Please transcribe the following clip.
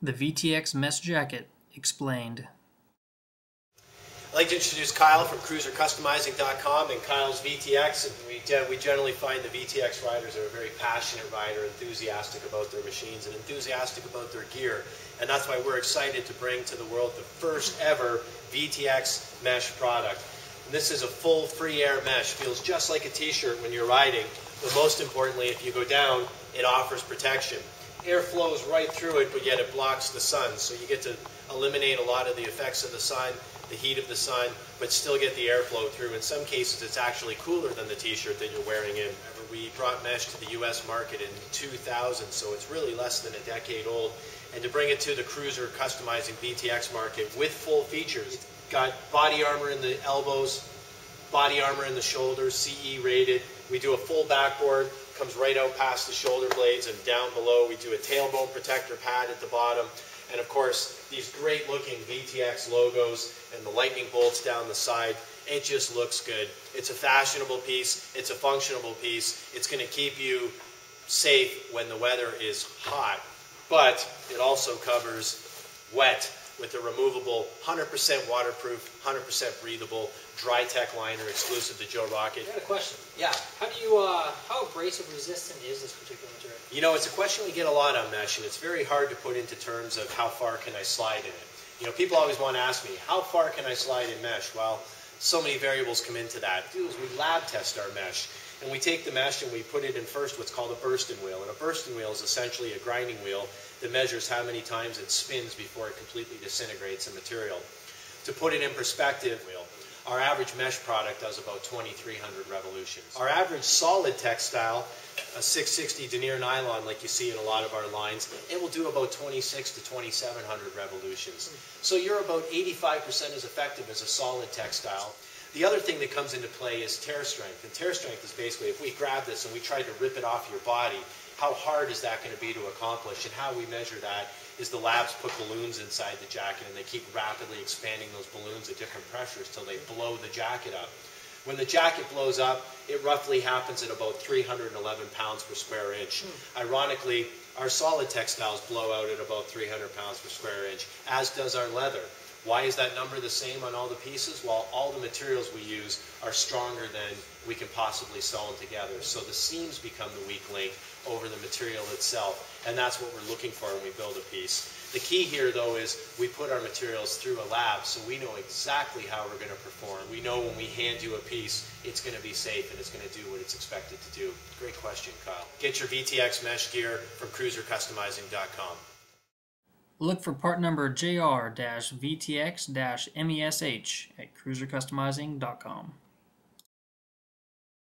The VTX Mesh Jacket Explained. I'd like to introduce Kyle from cruisercustomizing.com and Kyle's VTX. And we generally find the VTX riders are a very passionate rider, enthusiastic about their machines and enthusiastic about their gear. And that's why we're excited to bring to the world the first ever VTX mesh product. And this is a full free air mesh. Feels just like a t-shirt when you're riding, but most importantly, if you go down, it offers protection. Air flows right through it, but yet it blocks the sun. So you get to eliminate a lot of the effects of the sun, the heat of the sun, but still get the airflow through. In some cases, it's actually cooler than the t-shirt that you're wearing in. We brought mesh to the US market in 2000, so it's really less than a decade old. And to bring it to the cruiser customizing VTX market with full features. It's got body armor in the elbows, body armor in the shoulders, CE rated. We do a full backboard, comes right out past the shoulder blades, and down below we do a tailbone protector pad at the bottom. And of course, these great looking VTX logos and the lightning bolts down the side. It just looks good. It's a fashionable piece. It's a functional piece. It's going to keep you safe when the weather is hot. But it also covers wet with a removable 100% waterproof, 100% breathable, dry-tech liner exclusive to Joe Rocket. I got a question. Yeah. How abrasive resistant is this particular material? You know, it's a question we get a lot on mesh, and it's very hard to put into terms of how far can I slide in it. You know, people always want to ask me, how far can I slide in mesh? Well, so many variables come into that. What we do is we lab test our mesh, and we take the mesh and we put it in first what's called a bursting wheel. And a bursting wheel is essentially a grinding wheel that measures how many times it spins before it completely disintegrates a material. To put it in perspective, our average mesh product does about 2,300 revolutions. Our average solid textile, a 660 denier nylon like you see in a lot of our lines, it will do about 26 to 2,700 revolutions. So you're about 85% as effective as a solid textile. The other thing that comes into play is tear strength. And tear strength is basically if we grab this and we try to rip it off your body, how hard is that going to be to accomplish? And how we measure that is the labs put balloons inside the jacket and they keep rapidly expanding those balloons at different pressures till they blow the jacket up. When the jacket blows up, it roughly happens at about 311 pounds per square inch. Ironically, our solid textiles blow out at about 300 pounds per square inch, as does our leather. Why is that number the same on all the pieces? Well, all the materials we use are stronger than we can possibly sew them together. So the seams become the weak link over the material itself. And that's what we're looking for when we build a piece. The key here, though, is we put our materials through a lab so we know exactly how we're going to perform. We know when we hand you a piece, it's going to be safe and it's going to do what it's expected to do. Great question, Kyle. Get your VTX mesh gear from cruisercustomizing.com. Look for part number JR-VTX-MESH at cruisercustomizing.com.